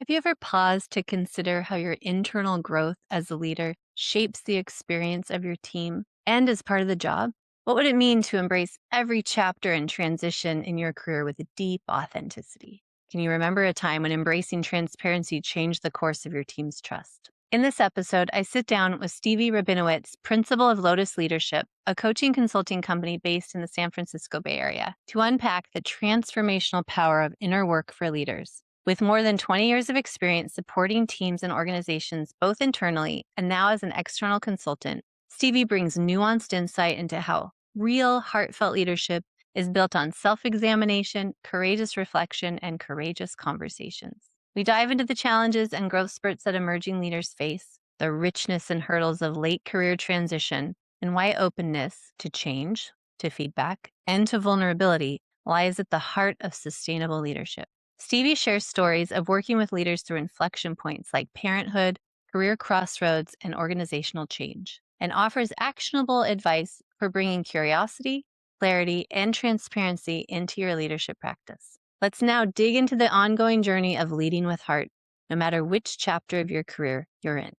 Have you ever paused to consider how your internal growth as a leader shapes the experience of your team and as part of the job? What would it mean to embrace every chapter and transition in your career with a deep authenticity? Can you remember a time when embracing transparency changed the course of your team's trust? In this episode, I sit down with Stevie Rabinowitz, principal of Lotus Leadership, a coaching consulting company based in the San Francisco Bay Area, to unpack the transformational power of inner work for leaders. With more than 20 years of experience supporting teams and organizations, both internally and now as an external consultant, Stevie brings nuanced insight into how real, heartfelt leadership is built on self examination, courageous reflection, and courageous conversations. We dive into the challenges and growth spurts that emerging leaders face, the richness and hurdles of late career transition, and why openness to change, to feedback, and to vulnerability lies at the heart of sustainable leadership. Stevie shares stories of working with leaders through inflection points like parenthood, career crossroads, and organizational change, and offers actionable advice for bringing curiosity, clarity, and transparency into your leadership practice. Let's now dig into the ongoing journey of leading with heart, no matter which chapter of your career you're in.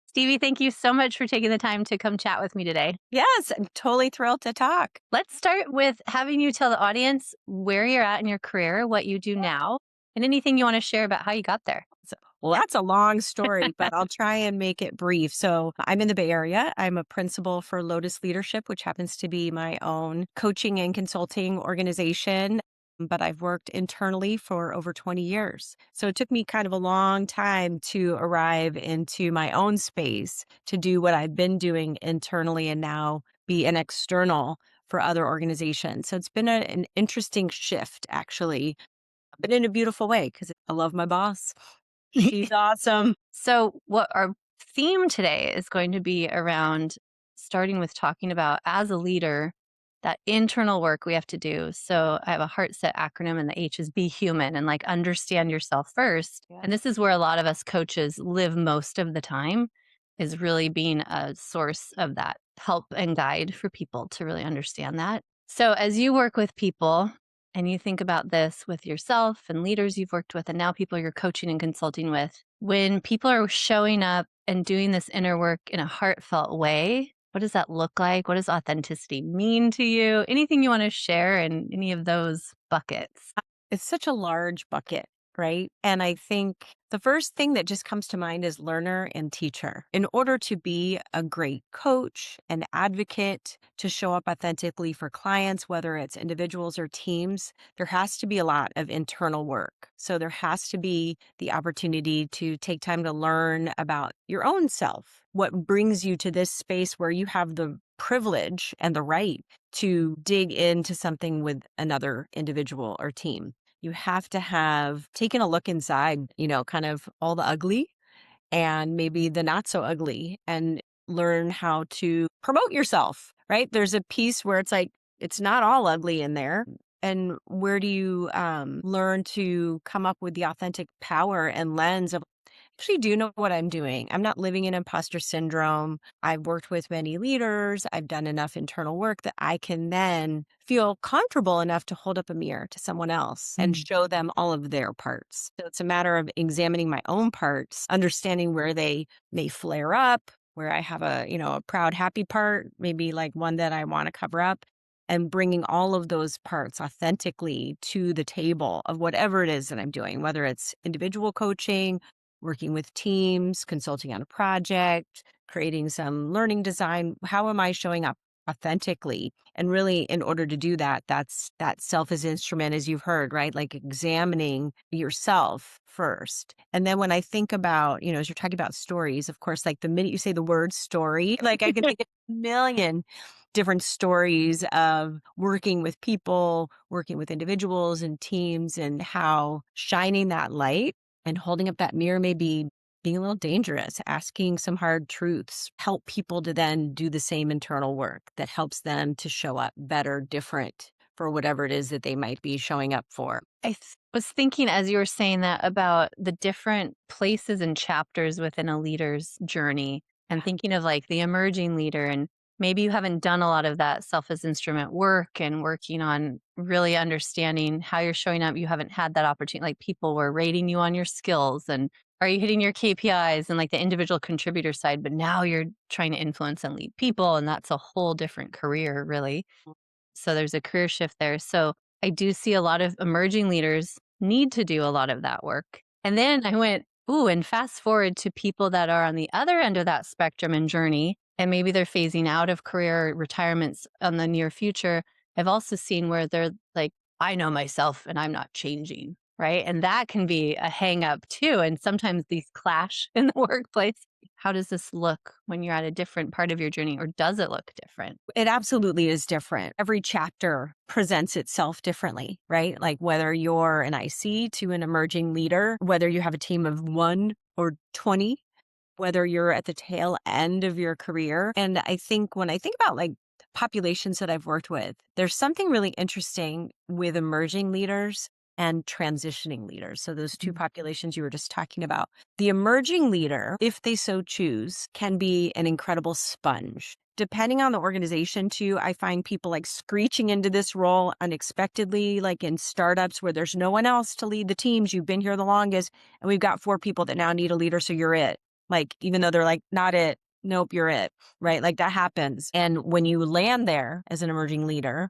Stevie, thank you so much for taking the time to come chat with me today. Yes, I'm totally thrilled to talk. Let's start with having you tell the audience where you're at in your career, what you do now, and anything you want to share about how you got there. Well, that's a long story, but I'll try and make it brief. So I'm in the Bay Area. I'm a principal for Lotus Leadership, which happens to be my own coaching and consulting organization. But I've worked internally for over 20 years. So it took me kind of a long time to arrive into my own space to do what I've been doing internally and now be an external for other organizations. So it's been an interesting shift, actually, but in a beautiful way because I love my boss. She's awesome. So, what our theme today is going to be around starting with talking about as a leader, that internal work we have to do. So, I have a HEARTset acronym, and the H is be human and like understand yourself first. Yeah. And this is where a lot of us coaches live most of the time, is really being a source of that help and guide for people to really understand that. So, as you work with people, and you think about this with yourself and leaders you've worked with, and now people you're coaching and consulting with, when people are showing up and doing this inner work in a heartfelt way, what does that look like? What does authenticity mean to you? Anything you want to share in any of those buckets? It's such a large bucket, right? And I think the first thing that just comes to mind is learner and teacher. In order to be a great coach, an advocate, to show up authentically for clients, whether it's individuals or teams, there has to be a lot of internal work. So there has to be the opportunity to take time to learn about your own self, what brings you to this space where you have the privilege and the right to dig into something with another individual or team. You have to have taken a look inside, kind of all the ugly and maybe the not so ugly, and learn how to promote yourself, right? There's a piece where it's like, it's not all ugly in there. And where do you learn to come up with the authentic power and lens of, actually do know what I'm doing. I'm not living in imposter syndrome. I've worked with many leaders. I've done enough internal work that I can then feel comfortable enough to hold up a mirror to someone else and show them all of their parts. So it's a matter of examining my own parts, understanding where they may flare up, where I have a proud, happy part, maybe like one that I want to cover up, and bringing all of those parts authentically to the table of whatever it is that I'm doing, whether it's individual coaching, working with teams, consulting on a project, creating some learning design. How am I showing up authentically? And really, in order to do that, that's that self as instrument, as you've heard, right? Like examining yourself first. And then when I think about, as you're talking about stories, of course, like the minute you say the word story, like I can think of a million different stories of working with people, working with individuals and teams, and how shining that light and holding up that mirror may be being a little dangerous, asking some hard truths, help people to then do the same internal work that helps them to show up better, different for whatever it is that they might be showing up for. Was thinking as you were saying that about the different places and chapters within a leader's journey, and thinking of like the emerging leader and maybe you haven't done a lot of that self as instrument work and working on really understanding how you're showing up. You haven't had that opportunity. Like people were rating you on your skills and are you hitting your KPIs and like the individual contributor side, but now you're trying to influence and lead people. And that's a whole different career, really. So there's a career shift there. So I do see a lot of emerging leaders need to do a lot of that work. And then I went, ooh, and fast forward to people that are on the other end of that spectrum and journey, and maybe they're phasing out of career retirements on the near future. I've also seen where they're like, I know myself and I'm not changing. Right. And that can be a hang up too. And sometimes these clash in the workplace. How does this look when you're at a different part of your journey, or does it look different? It absolutely is different. Every chapter presents itself differently, right? Like whether you're an IC to an emerging leader, whether you have a team of 1 or 20, whether you're at the tail end of your career. And I think when I think about like populations that I've worked with, there's something really interesting with emerging leaders and transitioning leaders. So those two Mhm. populations you were just talking about. The emerging leader, if they so choose, can be an incredible sponge. Depending on the organization too, I find people like screeching into this role unexpectedly, like in startups where there's no one else to lead the teams. You've been here the longest and we've got 4 people that now need a leader. So you're it. Like, even though they're like, not it. Nope, you're it. Right. Like that happens. And when you land there as an emerging leader,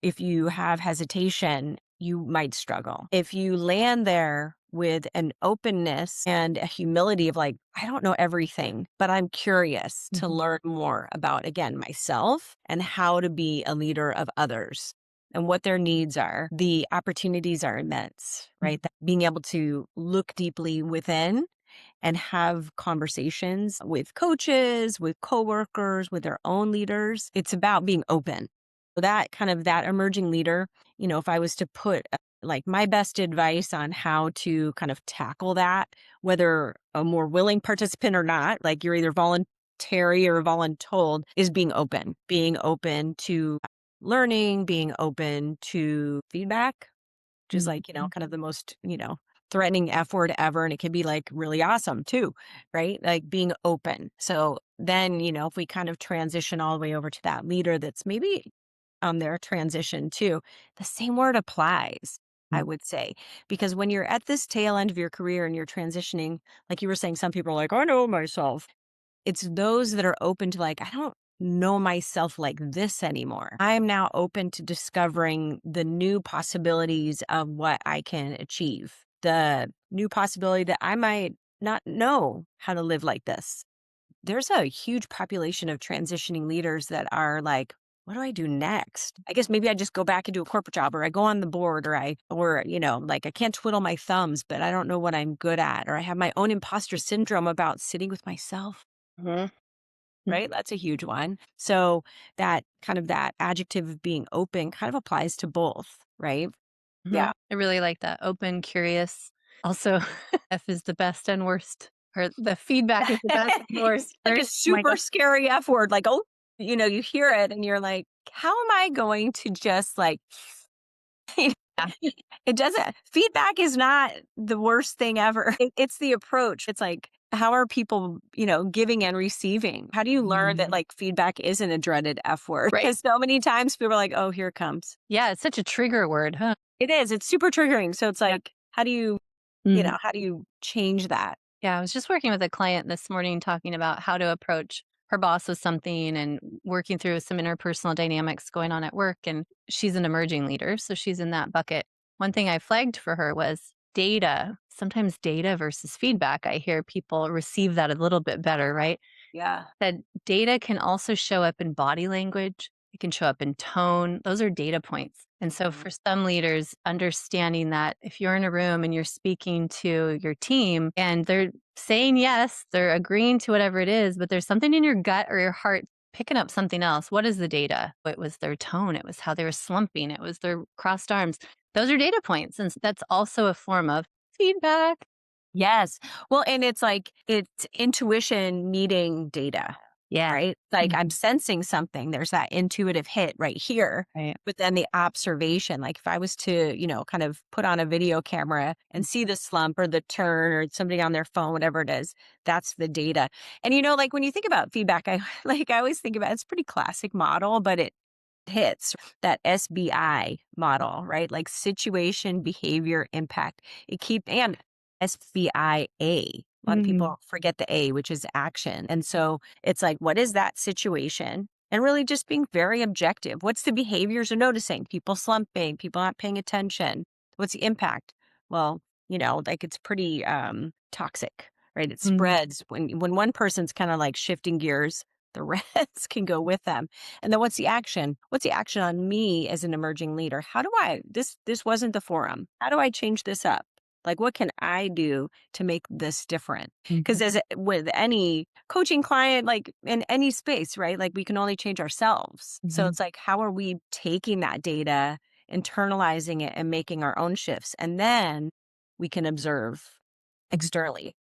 if you have hesitation, you might struggle. If you land there with an openness and a humility of like, I don't know everything, but I'm curious to Mhm. learn more about, again, myself and how to be a leader of others and what their needs are. The opportunities are immense, right? Mhm. Being able to look deeply within and have conversations with coaches, with coworkers, with their own leaders. It's about being open. So that kind of that emerging leader, if I was to put like my best advice on how to kind of tackle that, whether a more willing participant or not, like you're either voluntary or voluntold, is being open to learning, being open to feedback, which is like, Mhm. kind of the most, threatening F word ever. And it can be like really awesome too, right? Like being open. So then, if we kind of transition all the way over to that leader that's maybe on their transition too, the same word applies, I Mhm. would say. Because when you're at this tail end of your career and you're transitioning, like you were saying, some people are like, I know myself. It's those that are open to like, I don't know myself like this anymore. I am now open to discovering the new possibilities of what I can achieve, the new possibility that I might not know how to live like this. There's a huge population of transitioning leaders that are like, what do I do next? I guess maybe I just go back and do a corporate job, or I go on the board, like I can't twiddle my thumbs, but I don't know what I'm good at, or I have my own imposter syndrome about sitting with myself. Mhm. Right? That's a huge one. So that kind of that adjective of being open kind of applies to both, right? Mhm. Yeah. I really like that. Open, curious. Also, F is the best and worst, or the feedback is the best and worst. Like a Oh my super god. scary F word, like, oh, you hear it and you're like, how am I going to just like, Yeah. it doesn't, feedback is not the worst thing ever. It's the approach. It's like, how are people, giving and receiving? How do you learn that Mhm. like feedback isn't a dreaded F word? Right. Because so many times people are like, oh, here it comes. Yeah, it's such a trigger word, huh? It is. It's super triggering. So it's Yeah. like, how do you, Mhm. how do you change that? Yeah, I was just working with a client this morning talking about how to approach her boss with something and working through some interpersonal dynamics going on at work. And she's an emerging leader, so she's in that bucket. One thing I flagged for her was data. Sometimes data versus feedback. I hear people receive that a little bit better, right? Yeah. That data can also show up in body language. It can show up in tone. Those are data points. And so Mhm. for some leaders, understanding that if you're in a room and you're speaking to your team and they're saying yes, they're agreeing to whatever it is, but there's something in your gut or your heart picking up something else. What is the data? It was their tone. It was how they were slumping. It was their crossed arms. Those are data points. And that's also a form of feedback. Yes. Well, and it's like, it's intuition meeting data. Yeah. right? Like I'm Mhm. sensing something. There's that intuitive hit right here. Right. But then the observation, like if I was to, kind of put on a video camera and see the slump or the turn or somebody on their phone, whatever it is, that's the data. And like when you think about feedback, I I always think about it's a pretty classic model, but it hits that SBI model, right? Like situation, behavior, impact. And SBIA. A lot of Mhm. people forget the A, which is action. And so it's like, what is that situation? And really just being very objective. What's the behaviors you're noticing? People slumping, people not paying attention. What's the impact? Well, like it's pretty toxic, right? It Mhm. spreads when one person's kind of like shifting gears, the rest can go with them. And then what's the action? What's the action on me as an emerging leader? How do I this wasn't the forum. How do I change this up? Like what can I do to make this different? Because Mhm. with any coaching client, like in any space, right? Like we can only change ourselves. So Mhm. it's like, how are we taking that data, internalizing it, and making our own shifts? And then we can observe Mhm. externally.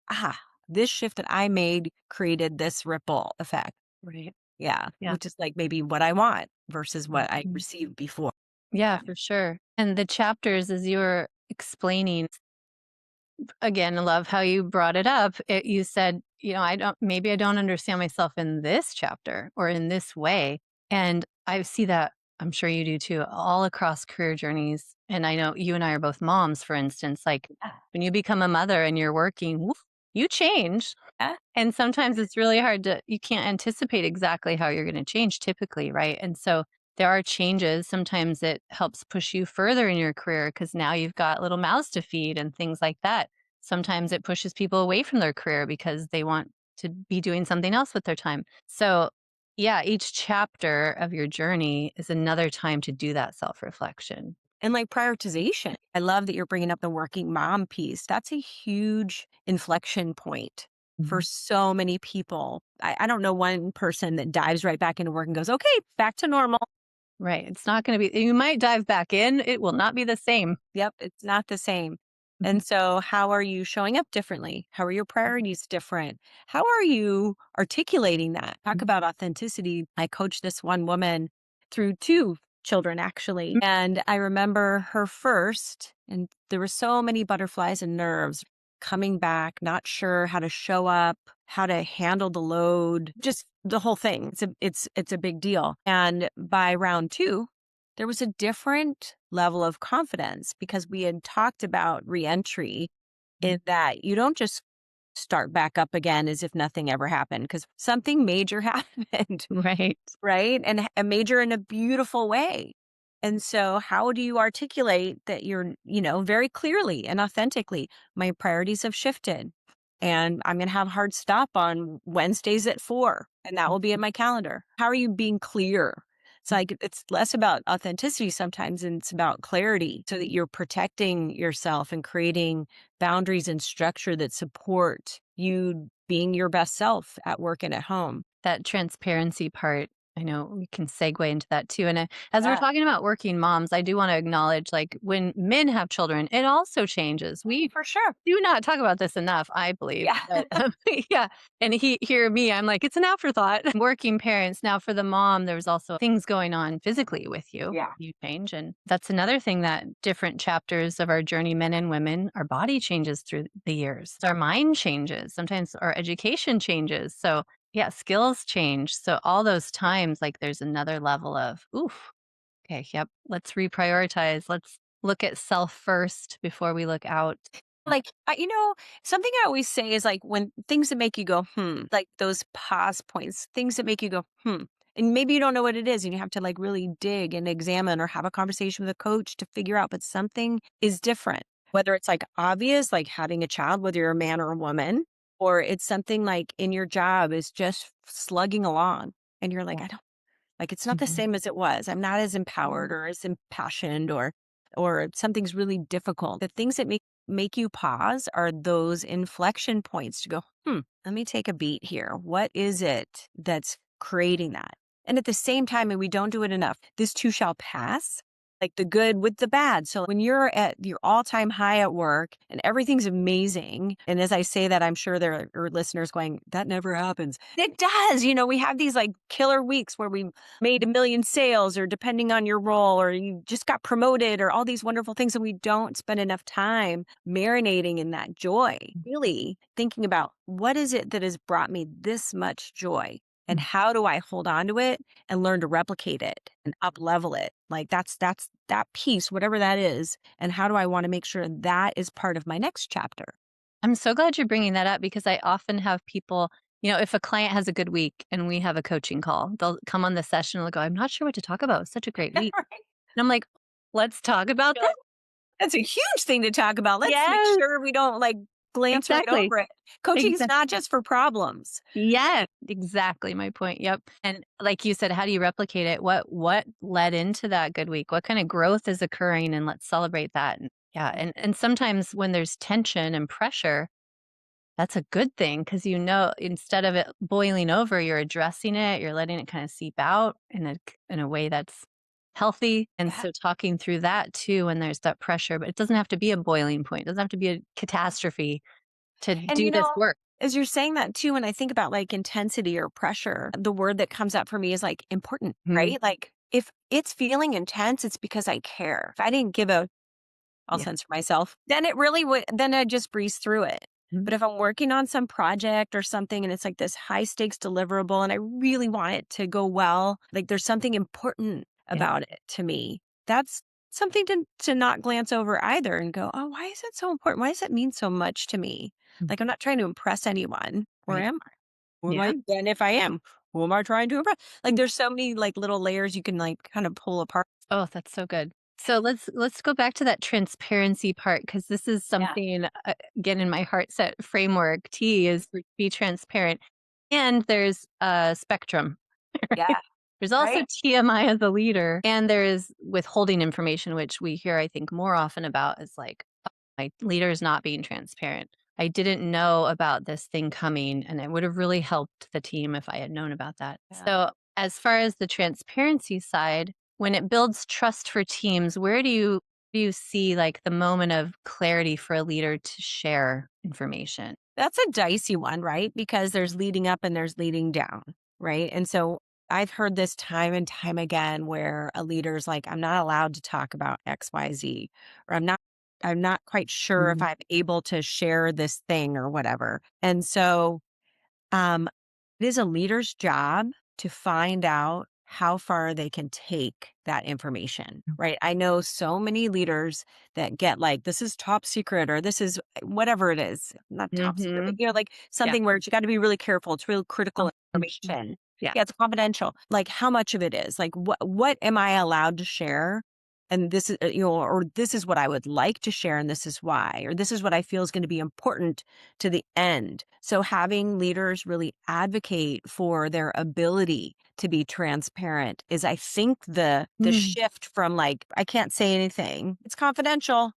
This shift that I made created this ripple effect. Right. Yeah, Yeah. which is like maybe what I want versus what I Mhm. received before. Yeah, Yeah. for sure. And the chapters, as you were explaining, again, I love how you brought it up. You said, maybe I don't understand myself in this chapter or in this way. And I see that, I'm sure you do too, all across career journeys. And I know you and I are both moms, for instance. Like Yeah. when you become a mother and you're working, woof, you change. Yeah. And sometimes it's really hard you can't anticipate exactly how you're going to change typically, right? And so there are changes. Sometimes it helps push you further in your career because now you've got little mouths to feed and things like that. Sometimes it pushes people away from their career because they want to be doing something else with their time. So, yeah, each chapter of your journey is another time to do that self reflection. And like prioritization. I love that you're bringing up the working mom piece. That's a huge inflection point for Mhm. so many people. I don't know one person that dives right back into work and goes, okay, back to normal. Right. It's not going to be, you might dive back in, it will not be the same. Yep, it's not the same. Mhm. And so, how are you showing up differently? How are your priorities different? How are you articulating that? Talk Mhm. about authenticity. I coached this one woman through two children, actually. And I remember her first, and there were so many butterflies and nerves coming back, not sure how to show up, how to handle the load, just the whole thing. It's a big deal. And by round two, there was a different level of confidence because we had talked about reentry in that you don't just start back up again as if nothing ever happened because something major happened, Right. right? And a major in a beautiful way. And so, how do you articulate that you're, very clearly and authentically, my priorities have shifted and I'm going to have a hard stop on Wednesdays at 4, and that will be in my calendar. How are you being clear? It's like it's less about authenticity sometimes and it's about clarity so that you're protecting yourself and creating boundaries and structure that support you being your best self at work and at home. That transparency part, I know we can segue into that too. And as we're Yeah. talking about working moms, I do want to acknowledge like when men have children, it also changes. We For sure. do not talk about this enough, I believe. Yeah. But yeah. And hear me, I'm like, it's an afterthought. Working parents. Now, for the mom, there's also things going on physically with you. Yeah. You change. And that's another thing that different chapters of our journey, men and women, our body changes through the years. Our mind changes. Sometimes our education changes. So, yeah, skills change. So, all those times, like, there's another level of, oof, okay, yep, let's reprioritize. Let's look at self first before we look out. Like, something I always say is like when things that make you go, like those pause points, things that make you go, and maybe you don't know what it is and you have to like really dig and examine or have a conversation with a coach to figure out, but something is different. Whether it's like obvious, like having a child, whether you're a man or a woman, or it's something like in your job is just slugging along and you're like, Yeah. I don't like it's not the Mhm. same as it was. I'm not as empowered or as impassioned or something's really difficult. The things that make you pause are those inflection points to go, let me take a beat here. What is it that's creating that? And at the same time, and we don't do it enough, this too shall pass. like the good with the bad. So when you're at your all-time high at work and everything's amazing, and as I say that, I'm sure there are listeners going, that never happens. It does. We have these like killer weeks where we made 1 million sales, or depending on your role, or you just got promoted, or all these wonderful things. And we don't spend enough time marinating in that joy, really thinking about what is it that has brought me this much joy, and how do I hold on to it and learn to replicate it and up level it? Like that's that piece, whatever that is. And how do I want to make sure that is part of my next chapter? I'm so glad you're bringing that up because I often have people, if a client has a good week and we have a coaching call, they'll come on the session and they'll go, I'm not sure what to talk about. It's such a great week. Right. And I'm like, let's talk about that. That's a huge thing to talk about. Let's make Yes, sure we don't like glance right exactly. over it. Coaching is Exactly. not just for problems. Yes, exactly my point. Yep. And like you said, how do you replicate it? What led into that good week? What kind of growth is occurring? And let's celebrate that. And yeah. And sometimes when there's tension and pressure, that's a good thing because instead of it boiling over, you're addressing it, you're letting it kind of seep out in a way that's healthy. And Yeah. so talking through that too when there's that pressure, but it doesn't have to be a boiling point. It doesn't have to be a catastrophe to And do this work. as you're saying that too, when I think about like intensity or pressure, the word that comes up for me is like important, Mhm. right? Like if it's feeling intense, it's because I care. If I didn't give a, I'll Yeah. censor myself, then it really would, then I just breeze through it. Mhm. But if I'm working on some project or something and it's like this high stakes deliverable and I really want it to go well, like there's something important Yeah. about it to me. That's something to not glance over either and go, oh, why is it so important? Why does it mean so much to me? Mm. Like I'm not trying to impress anyone. Or Right. am I? Who am Yeah. I? Then if I am, who am I trying to impress? Like there's so many like little layers you can like kind of pull apart. Oh, that's so good. So let's go back to that transparency part because this is Yeah. something again in my heart set framework. T is for be transparent, and there's a spectrum. Right? Yeah. There's also Right. TMI as a leader, and there is withholding information, which we hear I think more often about is like my leader is not being transparent. I didn't know about this thing coming, and it would have really helped the team if I had known about that. Yeah. So, as far as the transparency side, when it builds trust for teams, where do you see like the moment of clarity for a leader to share information? That's a dicey one, right? Because there's leading up and there's leading down, right? And so I've heard this time and time again where a leader's like, I'm not allowed to talk about XYZ, or I'm not quite sure if Mhm. I'm able to share this thing or whatever. And so um, it is a leader's job to find out how far they can take that information, right? I know so many leaders that get like, this is top secret, or this is whatever it is, not top secret, but Mhm. like Yeah. something where you got to be really careful. It's real critical Confidential. information. Yeah. Yeah, it's confidential. Like how much of it is like, what am I allowed to share? And this is, or this is what I would like to share, and this is why, or this is what I feel is going to be important to the end. So having leaders really advocate for their ability to be transparent is, I think, the Mm. shift from like, I can't say anything, it's confidential,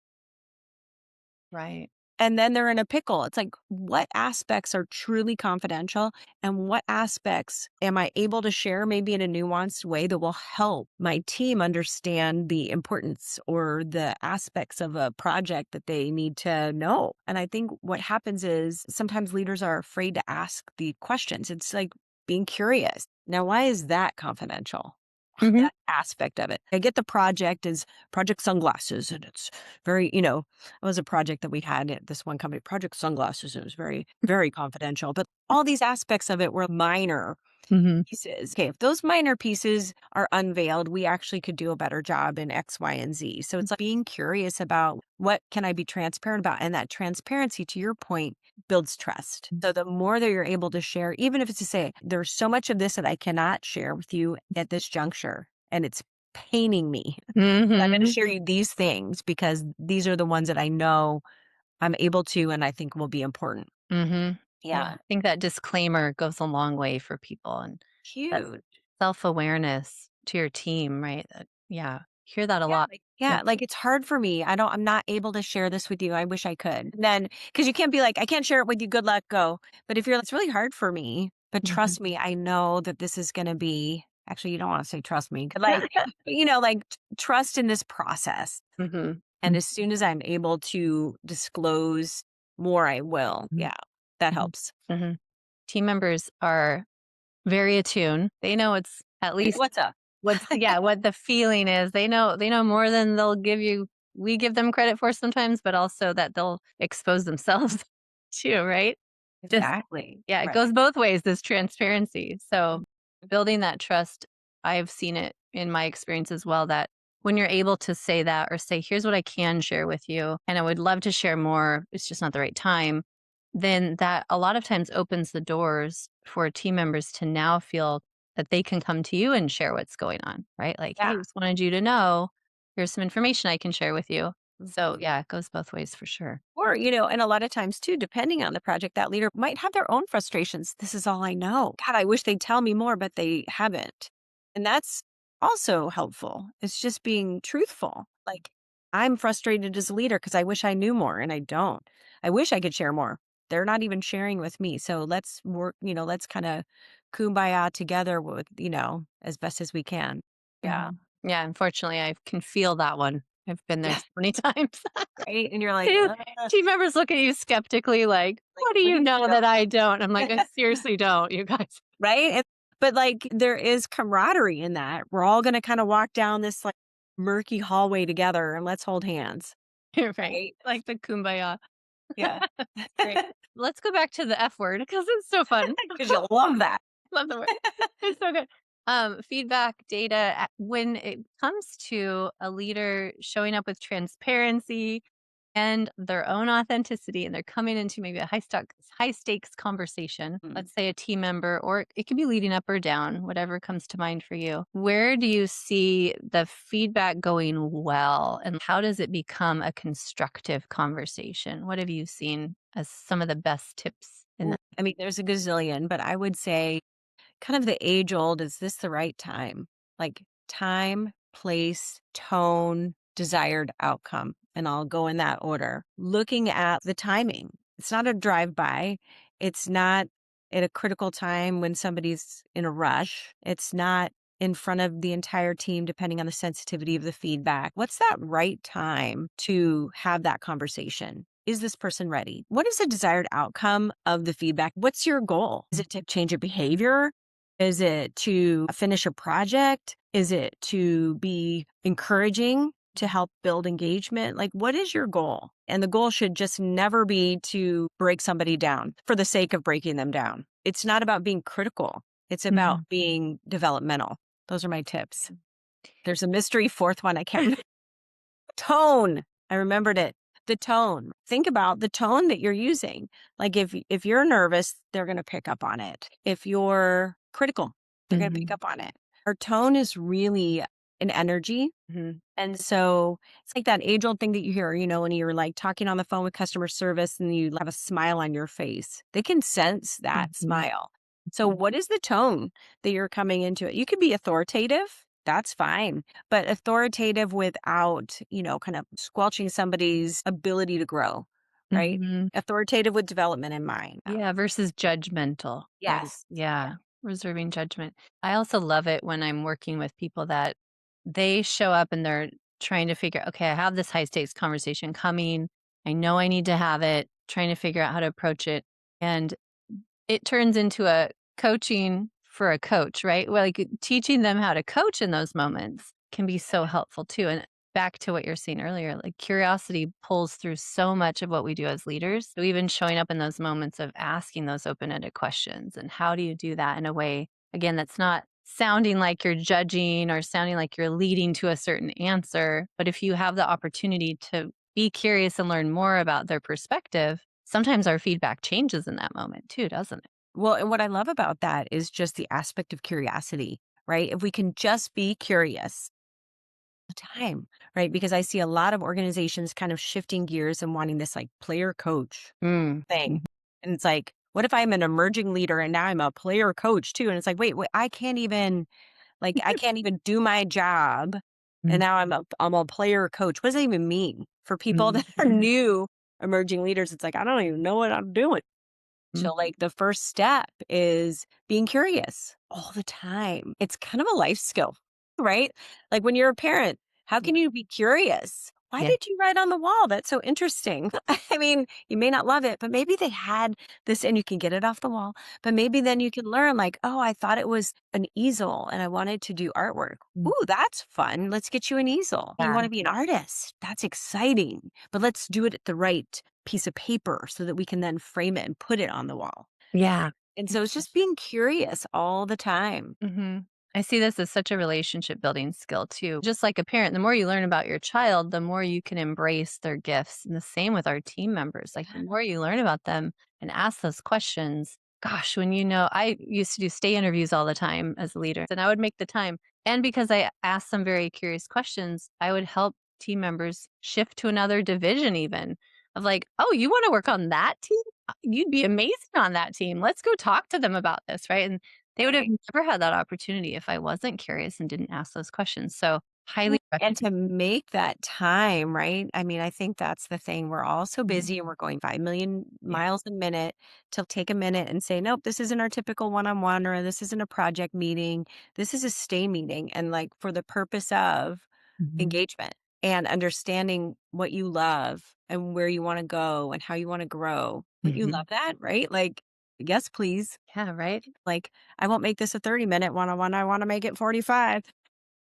Right. and then they're in a pickle. It's like, what aspects are truly confidential and what aspects am I able to share maybe in a nuanced way that will help my team understand the importance or the aspects of a project that they need to know? And I think what happens is sometimes leaders are afraid to ask the questions. It's like being curious. Now, why is that confidential? Mhm. That aspect of it. I get the project is Project Sunglasses, and it's very, it was a project that we had at this one company, Project Sunglasses, and it was very, very confidential. But all these aspects of it were minor Mhm. pieces. Okay, if those minor pieces are unveiled, we actually could do a better job in X, Y, and Z. So it's like being curious about what can I be transparent about? And that transparency, to your point, builds trust. So the more that you're able to share, even if it's to say, there's so much of this that I cannot share with you at this juncture, and it's paining me. I'm going to Mhm. share you these things because these are the ones that I know I'm able to and I think will be important. Mhm. Yeah, Yeah. I think that disclaimer goes a long way for people and that Huge. self-awareness to your team, right? Yeah, hear that a Yeah, lot. Yeah. like it's hard for me. I'm not able to share this with you. I wish I could. And then, because you can't be like, I can't share it with you. Good luck, go. But if you're, it's really hard for me. But Mhm. trust me, I know that this is going to be actually, you don't want to say trust me, 'cause, like, trust in this process. Mhm. And as soon as I'm able to disclose more, I will. Mhm. Yeah, that Mhm. helps. Mhm. Team members are very attuned. They know it's at Hey, least what's up? what the feeling is. They know more than they'll give you we give them credit for sometimes, but also that they'll expose themselves too, right? Just Exactly. yeah, it Right. goes both ways, this transparency. So, Mhm. building that trust, I've seen it in my experience as well that when you're able to say that or say, here's what I can share with you, and I would love to share more, it's just not the right time, then that a lot of times opens the doors for team members to now feel that they can come to you and share what's going on, right? Like, Yeah. hey, just wanted you to know, here's some information I can share with you. So, Mhm. yeah, it goes both ways for sure. Or, and a lot of times too, depending on the project, that leader might have their own frustrations. This is all I know. God, I wish they'd tell me more, but they haven't. And that's also helpful. It's just being truthful. Like, I'm frustrated as a leader because I wish I knew more and I don't. I wish I could share more. They're not even sharing with me. So let's work, let's kind of kumbaya together with, as best as we can. Yeah. Mhm. Yeah, unfortunately, I can feel that one. I've been there Yeah. so many times. Right. And you're like, Too team members look at you skeptically like, like, "What do what do you you know know? that I don't?" I'm like, "I seriously don't, you guys." Right? But, like, there is camaraderie in that. We're all gonna kinda walk down this, like, murky hallway together, and let's hold hands, You're right. right? Like the kumbaya. Yeah. That's great. Let's go back to the F word because it's so fun. 'Cause you'll love that. Love the word. It's so good. Feedback, data, when it comes to a leader showing up with transparency and their own authenticity, and they're coming into maybe a high stakes conversation, Mm. let's say a team member, or it could be leading up or down, whatever comes to mind for you. Where do you see the feedback going well, and how does it become a constructive conversation? What have you seen as some of the best tips in Ooh, that? I mean, there's a gazillion, but I would say kind of the age old, is this the right time? Like time, place, tone, desired outcome. And I'll go in that order. Looking at the timing. It's not a drive by. It's not at a critical time when somebody's in a rush. It's not in front of the entire team, depending on the sensitivity of the feedback. What's that right time to have that conversation? Is this person ready? What is the desired outcome of the feedback? What's your goal? Is it to change a behavior? Is it to finish a project? Is it to be encouraging to help build engagement? Like, what is your goal? And the goal should just never be to break somebody down for the sake of breaking them down. It's not about being critical, it's about Mhm. being developmental. Those are my tips. There's a mystery fourth one. I can't remember. Tone. I remembered it. The tone. Think about the tone that you're using. Like if you're nervous, they're going to pick up on it. If you're critical, they're going to pick Mhm. up on it. Our tone is really an energy. Mhm. And so it's like that age old thing that you hear, when you're like talking on the phone with customer service and you have a smile on your face. They can sense that Mhm. smile. So what is the tone that you're coming into it? You could be authoritative. That's fine. But authoritative without, kind of squelching somebody's ability to grow, right? Mhm. Authoritative with development in mind. Yeah, versus judgmental, right? Yes. Yeah. Yeah, reserving judgment. I also love it when I'm working with people that they show up and they're trying to figure, okay, I have this high stakes conversation coming. I know I need to have it, trying to figure out how to approach it. And it turns into a coaching for a coach, right? Well, like teaching them how to coach in those moments can be so helpful too. And back to what you're saying earlier, like curiosity pulls through so much of what we do as leaders. So even showing up in those moments of asking those open-ended questions, and how do you do that in a way, again, that's not sounding like you're judging or sounding like you're leading to a certain answer. But if you have the opportunity to be curious and learn more about their perspective, sometimes our feedback changes in that moment too, doesn't it? Well, and what I love about that is just the aspect of curiosity, right? If we can just be curious the time, right? Because I see a lot of organizations kind of shifting gears and wanting this like player coach Mm. thing. And it's like, what if I'm an emerging leader and now I'm a player coach too? And it's like, wait, I can't even do my job. And Mm. now I'm a player coach. What does that even mean for people Mhm. that are new emerging leaders? It's like, I don't even know what I'm doing. Mm. So, like, the first step is being curious all the time. It's kind of a life skill, right? Like when you're a parent, how Yeah. can you be curious? Why Yeah. did you write on the wall? That's so interesting. I mean, you may not love it, but maybe they had this and you can get it off the wall. But maybe then you can learn, like, oh, I thought it was an easel and I wanted to do artwork. Mm. Ooh, that's fun. Let's get you an easel. You Yeah. want to be an artist. That's exciting. But let's do it at the right piece of paper so that we can then frame it and put it on the wall. Yeah. And so it's just being curious all the time. Hmm. I see this as such a relationship building skill too. Just like a parent, the more you learn about your child, the more you can embrace their gifts. And the same with our team members. Like the more you learn about them and ask those questions, gosh, when I used to do stay interviews all the time as a leader, and I would make the time. And because I asked some very curious questions, I would help team members shift to another division, even of like, oh, you want to work on that team? You'd be amazing on that team. Let's go talk to them about this. Right. And they would have Right. never had that opportunity if I wasn't curious and didn't ask those questions. So Well, highly and recommend. to make that time, right? I mean, I think that's the thing. We're all so Mhm. busy and we're going 5 million Yeah. miles a minute to take a minute and say, nope, this isn't our typical one on one, or this isn't a project meeting. This is a stay meeting. And like for the purpose of Mhm. engagement and understanding what you love and where you want to go and how you want to grow. Wouldn't you Mhm. love that? Right? Like, yes, please. Yeah, right? Like, I won't make this a 30-minute one on one. I want to make it 45.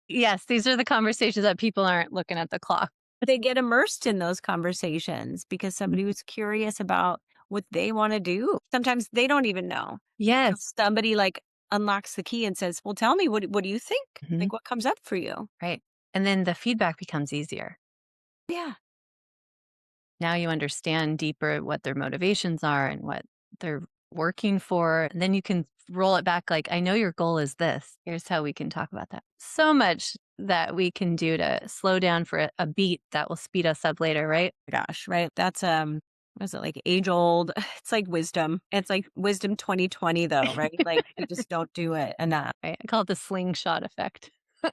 Yes, these are the conversations that people aren't looking at the clock. They get immersed in those conversations because Mhm. somebody was curious about what they want to do. Sometimes they don't even know until Yes. somebody like unlocks the key and says, well, tell me, what do you think? Mhm. Like, what comes up for you? Right. And then the feedback becomes easier. Yeah. Now you understand deeper what their motivations are and what they're working for. And then you can roll it back like, I know your goal is this. Here's how we can talk about that. So much that we can do to slow down for a beat that will speed us up later, right? Gosh, right. That's what is it, like age old? It's like wisdom. It's like wisdom 2020 though, right? Like we just don't do it enough. Right? I call it the slingshot effect. Roll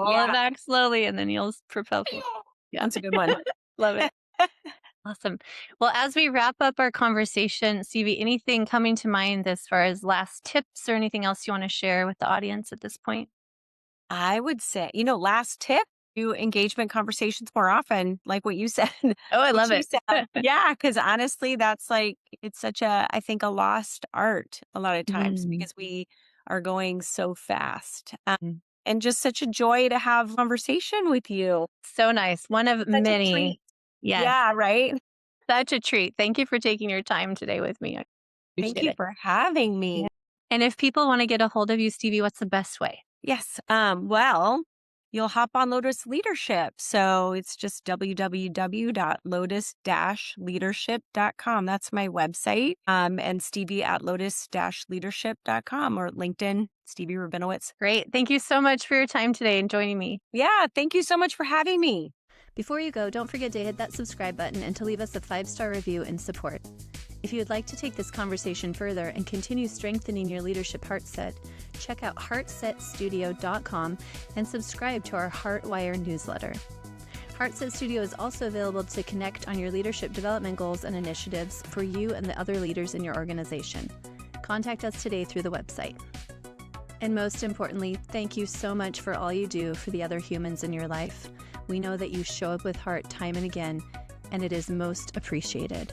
it Yeah. back slowly and then you'll propel forward. Yeah. That's a good one. Love it. Awesome. Well, as we wrap up our conversation, Stevie, anything coming to mind as far as last tips or anything else you want to share with the audience at this point? I would say, last tip, do engagement conversations more often, like what you said, Oh, I what love she it. said. Yeah, because honestly, that's like, it's such I think, a lost art a lot of times Mm. because we are going so fast. Mm. And just such a joy to have conversation with you. So nice. One of Such a many. treat. Yes, Yeah, right? such a treat. Thank you for taking your time today with me. I Thank appreciate you it. for having Yeah. me. And if people want to get a hold of you, Stevie, what's the best way? Yes. Well, you'll hop on Lotus Leadership. So it's just www.lotus-leadership.com. That's my website. And Stevie at lotus-leadership.com or LinkedIn, Stevie Rabinowitz. Great. Thank you so much for your time today and joining me. Yeah. Thank you so much for having me. Before you go, don't forget to hit that subscribe button and to leave us a 5-star review and support. If you would like to take this conversation further and continue strengthening your leadership heartset, check out HEARTsetStudio.com and subscribe to our Heartwire newsletter. HEARTset Studio is also available to connect on your leadership development goals and initiatives for you and the other leaders in your organization. Contact us today through the website. And most importantly, thank you so much for all you do for the other humans in your life. We know that you show up with heart time and again, and it is most appreciated.